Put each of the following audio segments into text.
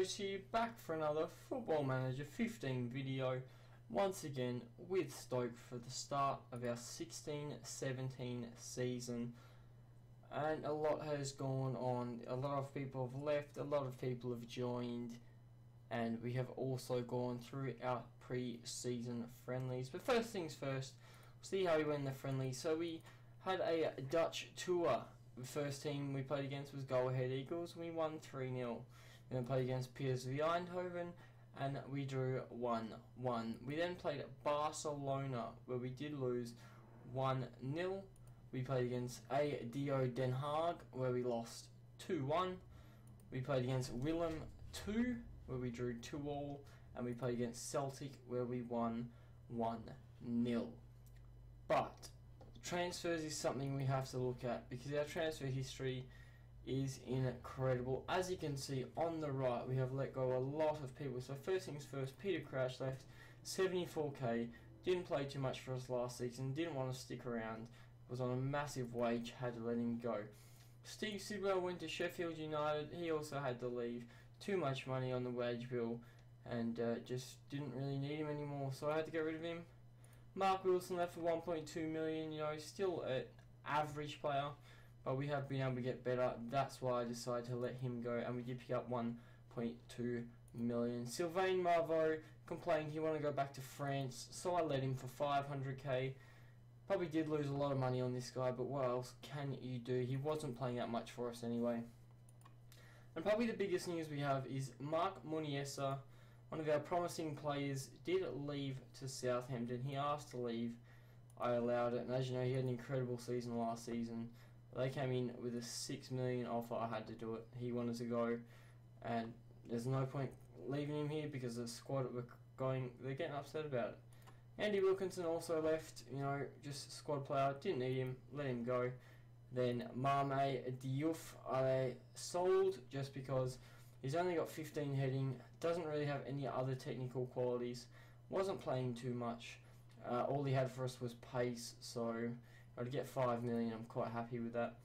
Boys here, back for another Football Manager 15 video, once again with Stoke for the start of our 16-17 season. And a lot has gone on, a lot of people have left, a lot of people have joined, and we have also gone through our pre-season friendlies. But first things first, we'll see how we went in the friendlies. So we had a Dutch tour. The first team we played against was Go Ahead Eagles, and we won 3-0. We then played against PSV Eindhoven, and we drew 1-1. We then played Barcelona, where we did lose 1-0. We played against ADO Den Haag, where we lost 2-1. We played against Willem 2, where we drew 2-2, and we played against Celtic, where we won 1-0. But transfers is something we have to look at, because our transfer history is incredible. As you can see on the right, we have let go a lot of people. So first things first, Peter Crouch left, 74k, didn't play too much for us last season, didn't want to stick around, was on a massive wage, had to let him go. Steve Sidwell went to Sheffield United, he also had to leave, too much money on the wage bill, and just didn't really need him anymore, so I had to get rid of him. Mark Wilson left for 1.2 million, you know, still an average player, but we have been able to get better. That's why I decided to let him go, and we did pick up 1.2 million. Sylvain Marveau complained he wanted to go back to France, so I let him for 500k. Probably did lose a lot of money on this guy, but what else can you do? He wasn't playing that much for us anyway. And probably the biggest news we have is Mark Muniesa, one of our promising players, did leave to Southampton. He asked to leave. I allowed it, and as you know, he had an incredible season last season. They came in with a 6 million offer. I had to do it. He wanted to go, and there's no point leaving him here because the squad they're getting upset about it. Andy Wilkinson also left, you know, just a squad player, didn't need him, let him go. Then Mame Diouf I sold just because he's only got 15 heading, doesn't really have any other technical qualities, wasn't playing too much. All he had for us was pace, so to get 5 million, I'm quite happy with that.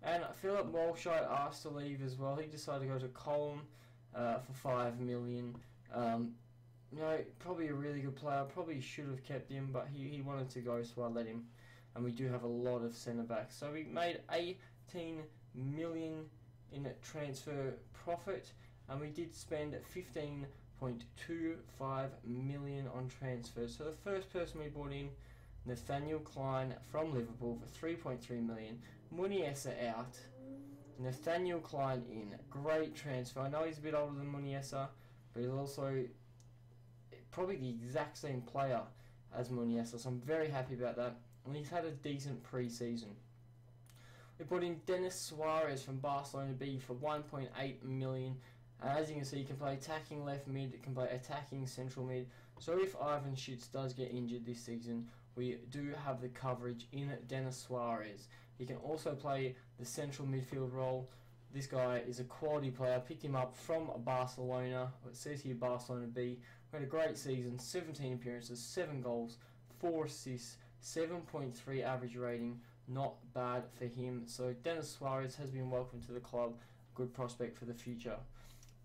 And Philip Walsh I asked to leave as well. He decided to go to Colne for 5 million. You know, probably a really good player. Probably should have kept him, but he wanted to go, so I let him. And we do have a lot of centre backs. So we made 18 million in transfer profit, and we did spend 15.25 million on transfers. So the first person we brought in, Nathaniel Klein from Liverpool for 3.3 million. Muniesa out, Nathaniel Klein in. Great transfer. I know he's a bit older than Muniesa, but he's also probably the exact same player as Muniesa, so I'm very happy about that. And he's had a decent pre-season. We brought in Denis Suarez from Barcelona B for 1.8 million. As you can see, he can play attacking left mid, he can play attacking central mid. So if Ivan Schitz does get injured this season, we do have the coverage in Denis Suarez. He can also play the central midfield role. This guy is a quality player. Picked him up from Barcelona. It says here Barcelona B. We had a great season, 17 appearances, 7 goals, 4 assists, 7.3 average rating. Not bad for him. So Denis Suarez has been welcomed to the club. Good prospect for the future.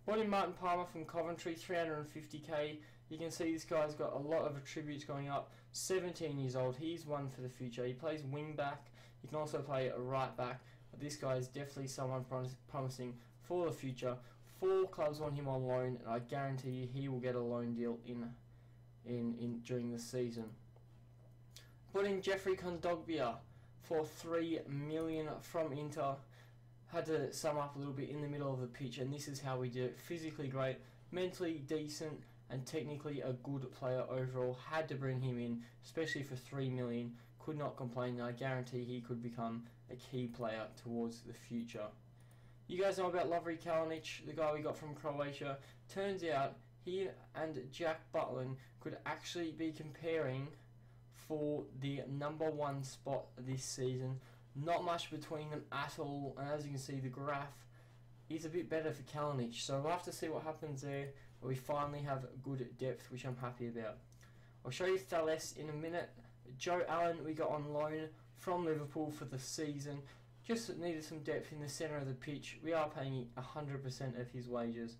Brought in Martin Palmer from Coventry, 350k. You can see this guy's got a lot of attributes going up. 17 years old. He's one for the future. He plays wing back. He can also play a right back. But this guy is definitely someone promising for the future. 4 clubs want him on loan, and I guarantee you he will get a loan deal in during the season. Put in Jeffrey Kondogbia for 3 million from Inter. Had to sum up a little bit in the middle of the pitch, and this is how we did it. Physically great, mentally decent, and technically a good player overall. Had to bring him in, especially for 3 million. Could not complain, and I guarantee he could become a key player towards the future. You guys know about Lovre Kalinic, the guy we got from Croatia. Turns out he and Jack Butland could actually be comparing for the #1 spot this season. Not much between them at all, and as you can see, the graph is a bit better for Kalinic, so we'll have to see what happens there, but we finally have good depth, which I'm happy about. I'll show you Thales in a minute. Joe Allen we got on loan from Liverpool for the season. Just needed some depth in the centre of the pitch. We are paying 100% of his wages,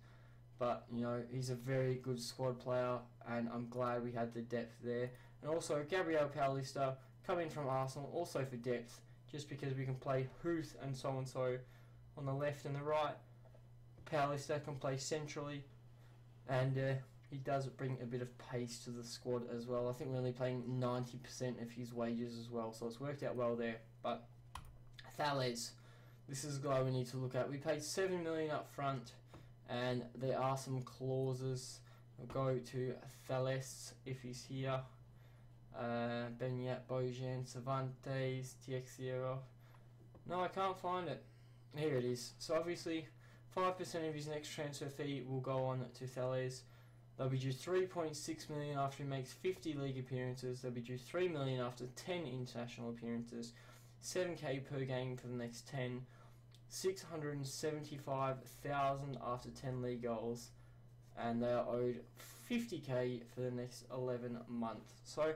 but you know, he's a very good squad player, and I'm glad we had the depth there. And also Gabriel Paulista coming from Arsenal, also for depth, just because we can play Huth and so on the left and the right. Paulista can play centrally, and he does bring a bit of pace to the squad as well. I think we're only paying 90% of his wages as well, so it's worked out well there. But Thales, this is a guy we need to look at. We paid 7 million up front, and there are some clauses. We'll go to Thales if he's here. Benyat, Bojan, Cervantes, Tiexiero. No, I can't find it. Here it is. So obviously 5% of his next transfer fee will go on to Thales. They'll be due 3.6 million after he makes 50 league appearances. They'll be due 3 million after 10 international appearances. 7k per game for the next 10. 675,000 after 10 league goals, and they are owed 50k for the next 11 months. So,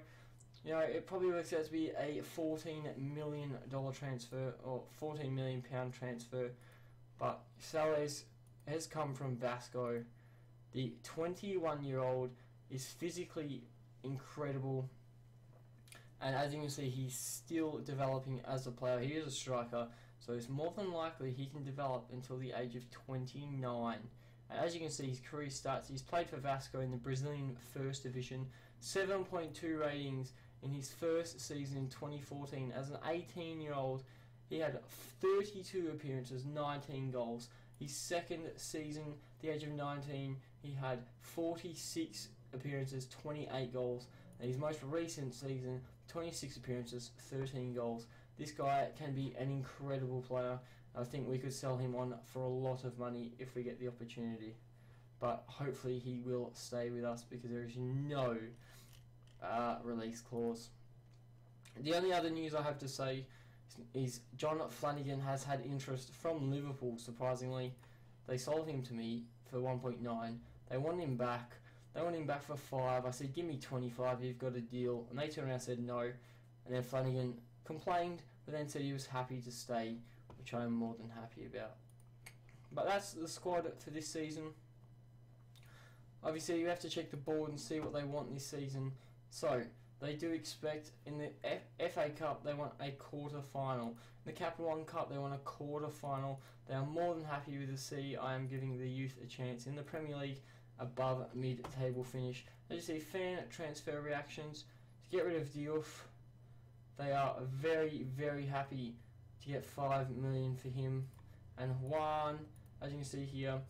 you know, it probably works out to be a $14 million transfer, or £14 million transfer. But Thales has come from Vasco. The 21-year-old is physically incredible, and as you can see, he's still developing as a player. He is a striker, so it's more than likely he can develop until the age of 29. And as you can see, his career starts. He's played for Vasco in the Brazilian First Division, 7.2 ratings in his first season in 2014. As an 18-year-old, he had 32 appearances, 19 goals. His second season, the age of 19, he had 46 appearances, 28 goals. And his most recent season, 26 appearances, 13 goals. This guy can be an incredible player. I think we could sell him on for a lot of money if we get the opportunity. But hopefully he will stay with us because there is no release clause. The only other news I have to say is John Flanagan has had interest from Liverpool, surprisingly. They sold him to me for 1.9. They want him back. They want him back for 5. I said, give me 25, you've got a deal. And they turned around and said no. And then Flanagan complained, but then said he was happy to stay, which I am more than happy about. But that's the squad for this season. Obviously, you have to check the board and see what they want this season. So, they do expect in the FA Cup, they want a quarter final. In the Capital One Cup, they want a quarter final. They are more than happy with the C. I am giving the youth a chance. In the Premier League, above mid-table finish. As you see, fan transfer reactions. To get rid of Diouf, they are very, very happy to get 5 million for him. And Juan, as you can see here,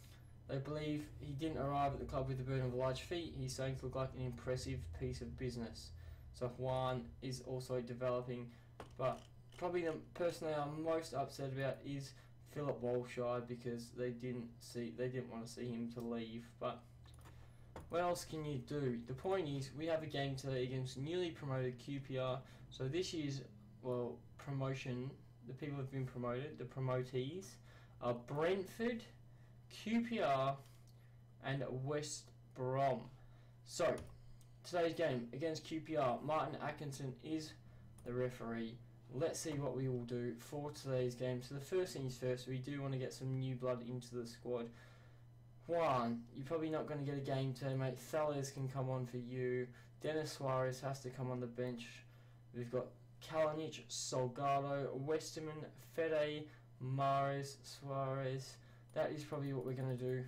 they believe he didn't arrive at the club with the burden of a large fee. He's starting to look like an impressive piece of business. So Juan is also developing, but probably the person they are most upset about is Philip Walshide, because they didn't want to see him to leave. But what else can you do? The point is, we have a game today against newly promoted QPR. So this year's, well, promotion, the people who have been promoted, the promotees, are Brentford, QPR, and West Brom. So, today's game against QPR, Martin Atkinson is the referee. Let's see what we will do for today's game. So the first things first, we do want to get some new blood into the squad. Juan, you're probably not going to get a game today, mate. Thales can come on for you. Dennis Suarez has to come on the bench. We've got Kalinic, Salgado, Westerman, Fede, Mahrez, Suarez. That is probably what we're going to do.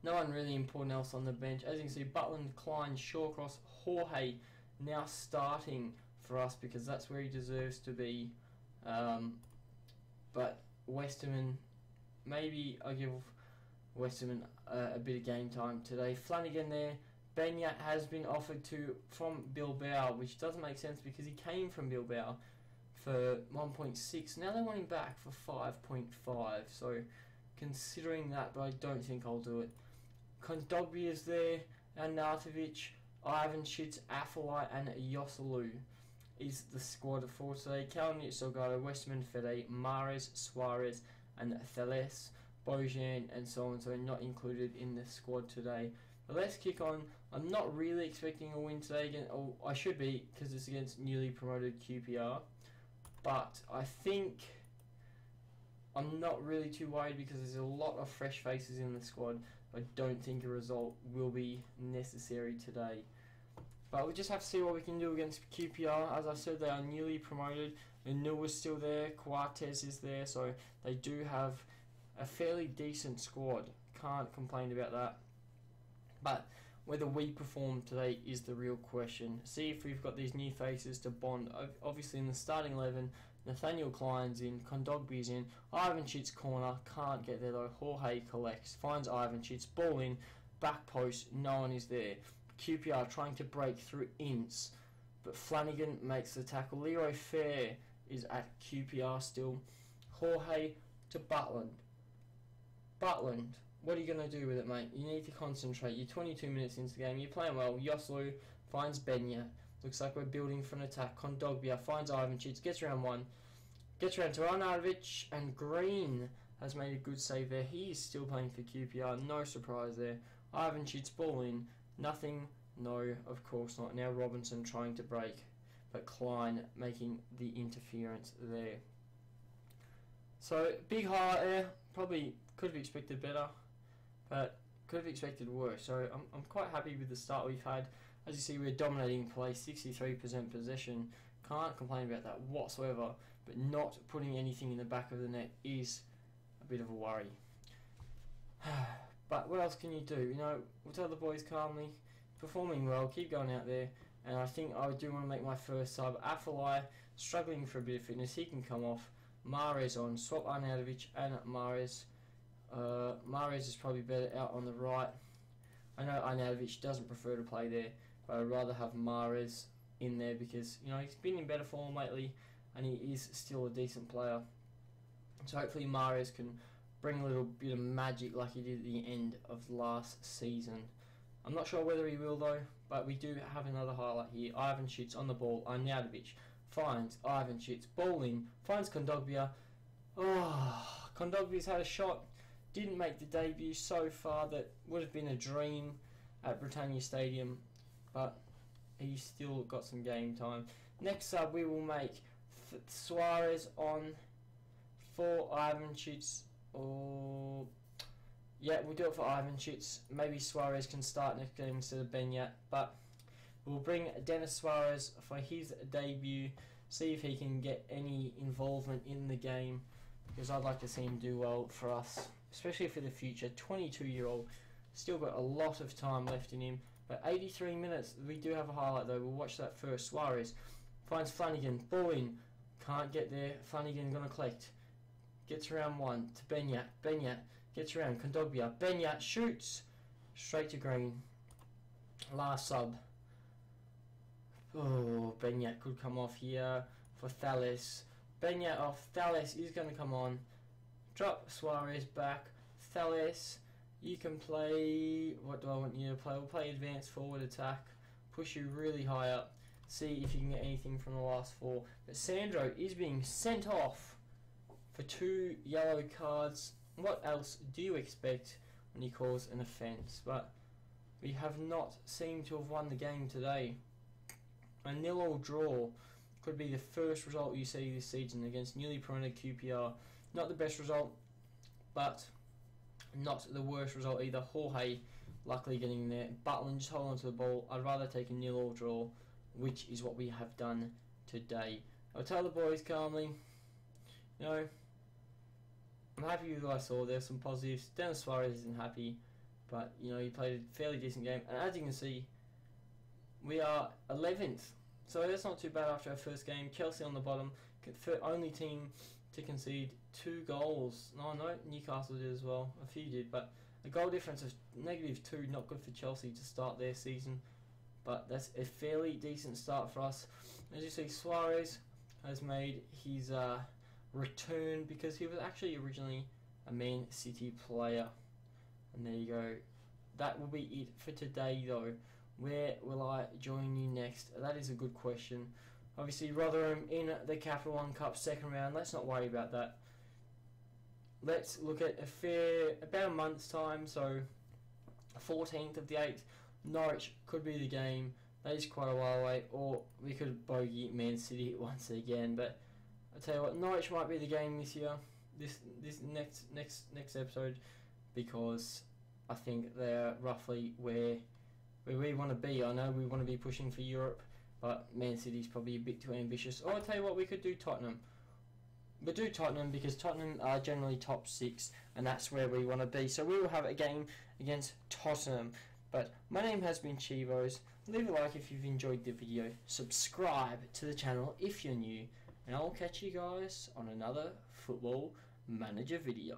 No one really important else on the bench. As you can see, Butland, Klein, Shawcross, Jorge now starting for us because that's where he deserves to be. But Westerman, maybe I'll give Westerman a bit of game time today. Flanagan there. Benyat has been offered from Bilbao, which doesn't make sense because he came from Bilbao for 1.6. Now they want him back for 5.5. So considering that, but I don't think I'll do it. Kondogbia is there, Arnautovic, Ivanchitz, Afellay, and Yosselu is the squad for today. Kalinic, Salgado, Westerman, Fede, Mahrez, Suarez, and Thales, Bojan, and so on. So not included in the squad today. But let's kick on. I'm not really expecting a win today again. Oh, I should be, because it's against newly promoted QPR. But I think I'm not really too worried because there's a lot of fresh faces in the squad. I don't think a result will be necessary today. But we'll just have to see what we can do against QPR. As I said, they are newly promoted. Anu is still there. Coates is there. So they do have a fairly decent squad. Can't complain about that. But whether we perform today is the real question. See if we've got these new faces to bond. Obviously in the starting 11, Nathaniel Klein's in, Kondogbi's in, Ivanchit's corner, can't get there though. Jorge collects, finds Ivanchit's, ball in, back post, no one is there. QPR trying to break through Ince, but Flanagan makes the tackle. Leroy Fair is at QPR still. Jorge to Butland. Butland, what are you going to do with it, mate? You need to concentrate. You're 22 minutes into the game. You're playing well. Yoslu finds Benya. Looks like we're building for an attack. Kondogbia finds Ivanchits. Gets around one. Gets around to Arnautovic. And Green has made a good save there. He is still playing for QPR. No surprise there. Ivanchits ball in. Nothing. No, of course not. Now Robinson trying to break. But Klein making the interference there. So, big highlight there. Probably could have expected better. But could have expected worse. So I'm quite happy with the start we've had. As you see, we're dominating play, 63% possession. Can't complain about that whatsoever. But not putting anything in the back of the net is a bit of a worry. But what else can you do? You know, we'll tell the boys calmly, performing well, keep going out there. And I think I do want to make my first sub. Afalai struggling for a bit of fitness. He can come off. Mahrez on. Swap Arnautovic and Mahrez. Mahrez is probably better out on the right. I know Arnautovic doesn't prefer to play there, but I'd rather have Mahrez in there because, you know, he's been in better form lately and he is still a decent player. So hopefully Mahrez can bring a little bit of magic like he did at the end of last season. I'm not sure whether he will though, but we do have another highlight here. Ivanchits on the ball. Arnautovic finds Ivanchits. Ball in. Finds Kondogbia. Oh, Kondogbia's had a shot. Didn't make the debut so far. That would have been a dream at Britannia Stadium, but he's still got some game time. Next up, we will make Suarez on for Ivanchits. Or yeah, we'll do it for Ivanchits. Maybe Suarez can start next game instead of Benyat, but we'll bring Dennis Suarez for his debut. See if he can get any involvement in the game, because I'd like to see him do well for us, especially for the future. 22-year-old, still got a lot of time left in him. But 83 minutes, we do have a highlight though. We'll watch that first. Suarez finds Flanagan, ball in, can't get there. Flanagan gonna collect, gets around one to Benyat. Benyat gets around Kondogbia. Benyat shoots straight to Green. Last sub. Oh, Benyat could come off here for Thales. Benyat off. Thales is going to come on. Drop Suarez back. Thales, you can play. What do I want you to play? We'll play advanced forward attack. Push you really high up. See if you can get anything from the last four. But Sandro is being sent off for 2 yellow cards. What else do you expect when he calls an offence? But we have not seemed to have won the game today. A 0-0 draw could be the first result you see this season against newly promoted QPR. Not the best result, but not the worst result either. Jorge luckily getting there. Butland just hold on to the ball. I'd rather take a 0-0 draw, which is what we have done today. I'll tell the boys calmly, you know, I'm happy with what I saw. There's some positives. Dennis Suarez isn't happy, but you know, he played a fairly decent game. And as you can see, we are 11th. So that's not too bad after our first game. Chelsea on the bottom, only team to concede 2 goals. No, Newcastle did as well. A few did, but a goal difference of -2, not good for Chelsea to start their season. But that's a fairly decent start for us. As you see, Suarez has made his return because he was actually originally a Man City player. And there you go. That will be it for today though. Where will I join you next? That is a good question. Obviously Rotherham in the Capital One Cup second round. Let's not worry about that. Let's look at about a month's time. So 14th of the 8th. Norwich could be the game. That is quite a while away. Or we could bogey Man City once again. But I tell you what, Norwich might be the game this year. This next episode, because I think they're roughly where we want to be. I know we want to be pushing for Europe, but Man City's probably a bit too ambitious. Or I'll tell you what, we could do Tottenham. But do Tottenham because Tottenham are generally top 6, and that's where we want to be. So we will have a game against Tottenham. But my name has been Chivos. Leave a like if you've enjoyed the video. Subscribe to the channel if you're new. And I'll catch you guys on another Football Manager video.